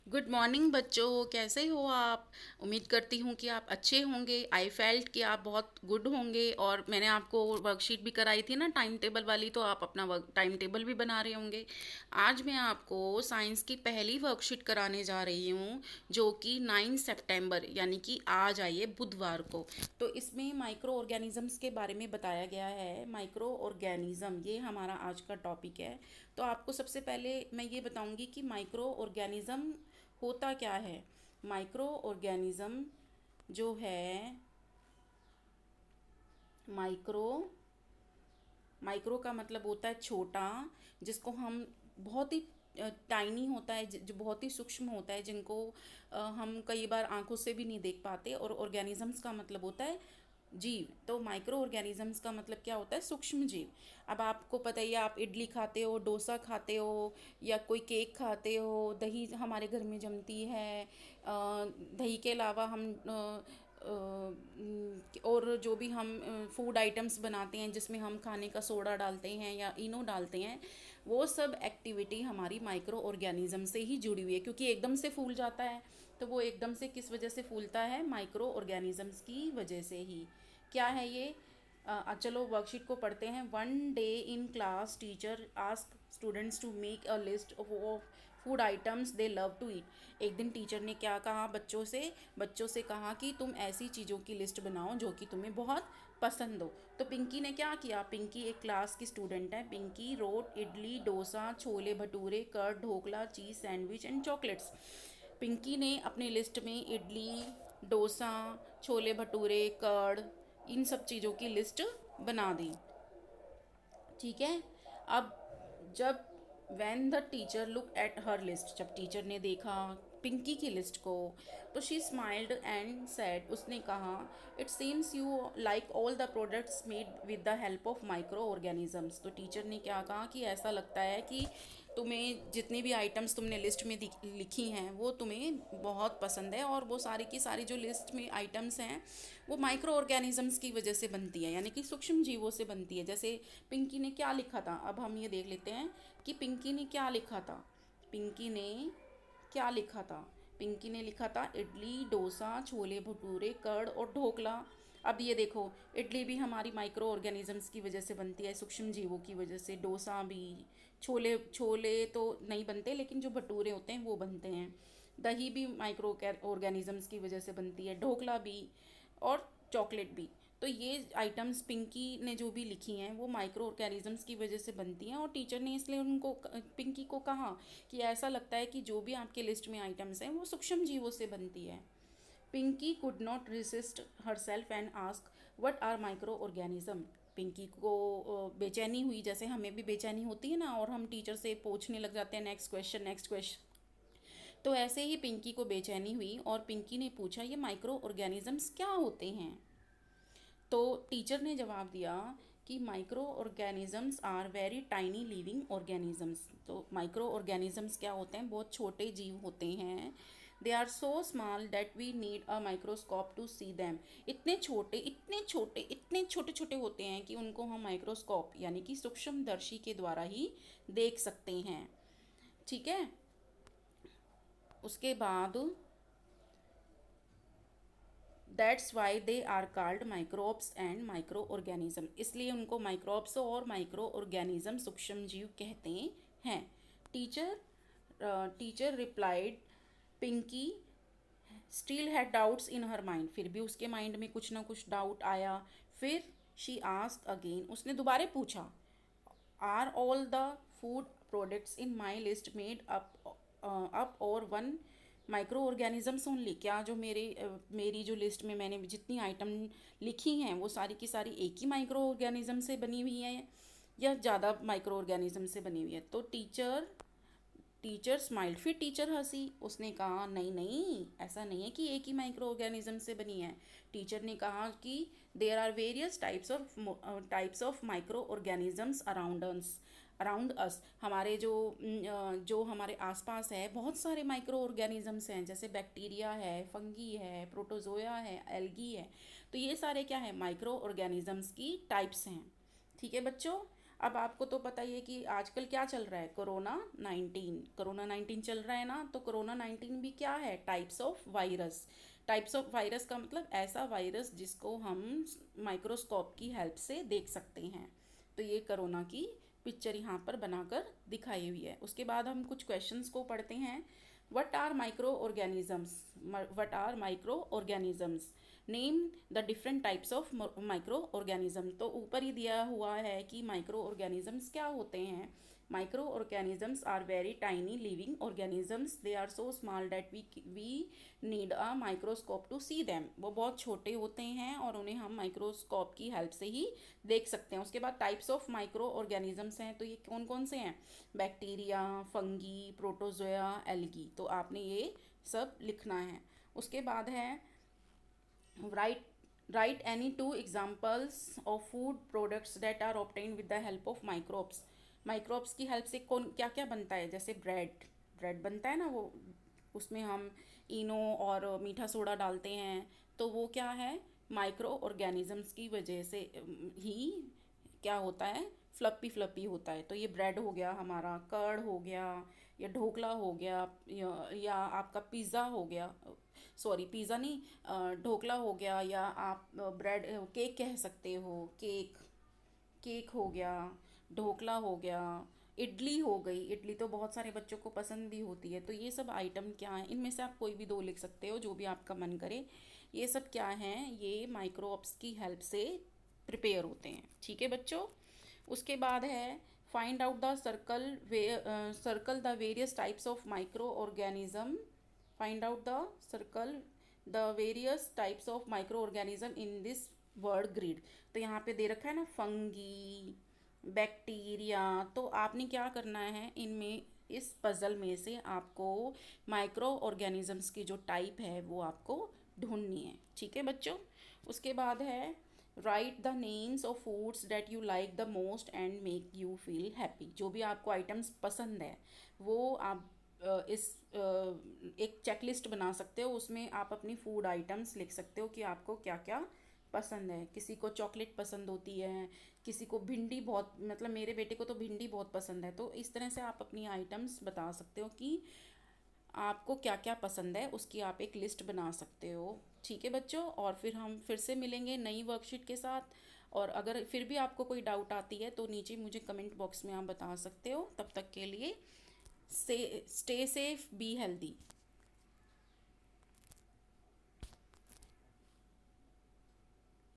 Good morning बच्चों, कैसे हो आप। उम्मीद करती हूँ कि आप अच्छे होंगे। आई फेल्ट कि आप बहुत गुड होंगे। और मैंने आपको वर्कशीट भी कराई थी ना टाइम टेबल वाली, तो आप अपना वर्क टाइम टेबल भी बना रहे होंगे। आज मैं आपको साइंस की पहली वर्कशीट कराने जा रही हूँ, जो कि 9 सितंबर यानी कि आज आई है, बुधवार को। तो इसमें माइक्रो ऑर्गेनिजम्स के बारे में बताया गया है। माइक्रो ऑर्गेनिज्म ये हमारा आज का टॉपिक है। तो आपको सबसे पहले मैं ये बताऊंगी कि माइक्रो ऑर्गेनिज्म होता क्या है। माइक्रो ऑर्गेनिज्म जो है, माइक्रो माइक्रो का मतलब होता है छोटा, जिसको हम बहुत ही टाइनी होता है, जो बहुत ही सूक्ष्म होता है, जिनको हम कई बार आंखों से भी नहीं देख पाते। और ऑर्गेनिजम्स का मतलब होता है जीव। तो माइक्रो ऑर्गेनिजम्स का मतलब क्या होता है, सूक्ष्म जीव। अब आपको पता ही है, आप इडली खाते हो, डोसा खाते हो, या कोई केक खाते हो, दही हमारे घर में जमती है। दही के अलावा हम और जो भी हम फूड आइटम्स बनाते हैं, जिसमें हम खाने का सोडा डालते हैं या इनो डालते हैं, वो सब एक्टिविटी हमारी माइक्रो ऑर्गेनिज्म से ही जुड़ी हुई है। क्योंकि एकदम से फूल जाता है, तो वो एकदम से किस वजह से फूलता है, माइक्रो ऑर्गेनिजम्स की वजह से ही। क्या है ये? चलो वर्कशीट को पढ़ते हैं। One day in class teacher ask students to make a list of food items they love to eat. एक दिन टीचर ने क्या कहा, बच्चों से कहा कि तुम ऐसी चीज़ों की लिस्ट बनाओ जो कि तुम्हें बहुत पसंद हो। तो पिंकी ने क्या किया, पिंकी एक क्लास की स्टूडेंट है। Pinky wrote idli, dosa, chole bhature, curd, dhokla, cheese sandwich and chocolates. Pinky ने अपनी लिस्ट में इडली, डोसा, छोले भटूरे, कर्ड, इन सब चीज़ों की लिस्ट बना दी। ठीक है। अब जब when the teacher look at her list, जब टीचर ने देखा पिंकी की लिस्ट को, तो शी स्माइल्ड एंड सेड, उसने कहा, it seems you like all the products made with the help of micro organisms. तो टीचर ने क्या कहा कि ऐसा लगता है कि तुम्हें जितनी भी आइटम्स तुमने लिस्ट में लिखी हैं वो तुम्हें बहुत पसंद है, और वो सारी की सारी जो लिस्ट में आइटम्स हैं वो माइक्रो ऑर्गेनिजम्स की वजह से बनती है, यानी कि सूक्ष्म जीवों से बनती है। जैसे पिंकी ने क्या लिखा था, अब हम ये देख लेते हैं कि पिंकी ने क्या लिखा था। पिंकी ने क्या लिखा था? पिंकी ने लिखा था इडली, डोसा, छोले भटूरे, कर्ड और ढोकला। अब ये देखो, इडली भी हमारी माइक्रो ऑर्गेनिजम्स की वजह से बनती है, सूक्ष्म जीवों की वजह से। डोसा भी, छोले छोले तो नहीं बनते, लेकिन जो भटूरे होते हैं वो बनते हैं। दही भी माइक्रो ऑर्गेनिजम्स की वजह से बनती है, ढोकला भी, और चॉकलेट भी। तो ये आइटम्स पिंकी ने जो भी लिखी हैं वो माइक्रो ऑर्गेनिजम्स की वजह से बनती हैं। और टीचर ने इसलिए उनको, पिंकी को कहा कि ऐसा लगता है कि जो भी आपके लिस्ट में आइटम्स हैं वो सूक्ष्म जीवों से बनती है। Pinky could not resist her self and ask, what are micro organism. Pinky को बेचैनी हुई, जैसे हमें भी बेचैनी होती है ना, और हम टीचर से पूछने लग जाते हैं नेक्स्ट क्वेश्चन नेक्स्ट क्वेश्चन। तो ऐसे ही पिंकी को बेचैनी हुई और पिंकी ने पूछा, ये माइक्रो ऑर्गेनिजम्स क्या होते हैं। तो टीचर ने जवाब दिया कि micro organisms are very tiny living organisms. तो माइक्रो ऑर्गेनिजम्स क्या होते हैं, बहुत छोटे जीव होते हैं। They are so small that we need a microscope to see them. इतने छोटे छोटे होते हैं कि उनको हम माइक्रोस्कोप यानी कि सूक्ष्मदर्शी के द्वारा ही देख सकते हैं। ठीक है। उसके बाद that's why they are called microbes and micro organism, इसलिए उनको माइक्रोब्स और माइक्रो ऑर्गेनिज्म सूक्ष्म जीव कहते हैं। Teacher teacher replied, Pinky still had doubts in her mind. फिर भी उसके माइंड में कुछ ना कुछ डाउट आया। फिर शी आस्क्ड अगेन, उसने दोबारा पूछा, are all the food products in my list made up or one micro organisms only. क्या जो मेरी जो लिस्ट में मैंने जितनी आइटम लिखी हैं वो सारी की सारी एक ही माइक्रो ऑर्गेनिज्म से बनी हुई है, या ज़्यादा माइक्रो ऑर्गेनिज्म से बनी हुई है। तो टीचर स्माइल्ड, फिर टीचर हंसी। उसने कहा, नहीं नहीं, ऐसा नहीं है कि एक ही माइक्रो ऑर्गेनिज्म से बनी है। टीचर ने कहा कि there are various types of micro organisms around us. हमारे जो हमारे आसपास है, बहुत सारे माइक्रो ऑर्गेनिजम्स हैं, जैसे बैक्टीरिया है, फंगी है, प्रोटोजोया है, एल्गी है। तो ये सारे क्या है, माइक्रो ऑर्गेनिजम्स की टाइप्स हैं। ठीक है बच्चों। अब आपको तो पता ही है कि आजकल क्या चल रहा है, कोरोना 19 चल रहा है ना। तो कोरोना 19 भी क्या है, types of virus. Types of virus का मतलब ऐसा वायरस जिसको हम माइक्रोस्कोप की हेल्प से देख सकते हैं। तो ये कोरोना की पिक्चर यहाँ पर बनाकर दिखाई हुई है। उसके बाद हम कुछ क्वेश्चंस को पढ़ते हैं। What are micro organisms, what are micro organisms, name the different types of micro organism. तो ऊपर ही दिया हुआ है कि माइक्रो ऑर्गेनिजम्स क्या होते हैं। Micro organisms are very tiny living organisms, they are so small that we need a microscope to see them. वो बहुत छोटे होते हैं और उन्हें हम माइक्रोस्कोप की हेल्प से ही देख सकते हैं। उसके बाद टाइप्स ऑफ माइक्रो ऑर्गेनिजम्स हैं, तो ये कौन कौन से हैं, बैक्टीरिया, फंगी, प्रोटोजोआ, एल्गी। तो आपने ये सब लिखना है। उसके बाद है write write any two examples of food products that are obtained with the help of microbes। Microbes की हेल्प से कौन क्या क्या बनता है, जैसे ब्रेड बनता है ना, वो उसमें हम इनो और मीठा सोडा डालते हैं। तो वो क्या है, माइक्रो ऑर्गेनिजम्स की वजह से ही क्या होता है, फ्लपी फ्लपी होता है। तो ये ब्रेड हो गया हमारा, कर्ड हो गया, या ढोकला हो गया, या आपका पिज़्ज़ा हो गया, सॉरी पिज़्ज़ा नहीं, ढोकला हो गया, या आप ब्रेड केक कह सकते हो, केक केक हो गया, ढोकला हो गया, इडली हो गई। इडली तो बहुत सारे बच्चों को पसंद भी होती है। तो ये सब आइटम क्या हैं, इनमें से आप कोई भी दो लिख सकते हो, जो भी आपका मन करे। ये सब क्या हैं, ये माइक्रोब्स की हेल्प से प्रिपेयर होते हैं। ठीक है बच्चों। उसके बाद है find out the circle the various types of micro organism, find out the circle the various types of micro organism in this word grid. तो यहाँ पे दे रखा है ना, फंगी, बैक्टीरिया। तो आपने क्या करना है, इनमें इस पजल में से आपको माइक्रो ऑर्गेनिजम्स की जो टाइप है वो आपको ढूंढनी है। ठीक है बच्चों। उसके बाद है write the names of foods that you like the most and make you feel happy. जो भी आपको आइटम्स पसंद है वो आप एक चेकलिस्ट बना सकते हो। उसमें आप अपनी फूड आइटम्स लिख सकते हो कि आपको क्या क्या पसंद है। किसी को चॉकलेट पसंद होती है, किसी को भिंडी बहुत, मतलब मेरे बेटे को तो भिंडी बहुत पसंद है। तो इस तरह से आप अपनी आइटम्स बता सकते हो कि आपको क्या क्या पसंद है, उसकी आप एक लिस्ट बना सकते हो। ठीक है बच्चों। और फिर हम फिर से मिलेंगे नई वर्कशीट के साथ। और अगर फिर भी आपको कोई डाउट आती है तो नीचे मुझे कमेंट बॉक्स में आप बता सकते हो। तब तक के लिए स्टे सेफ, बी हेल्दी।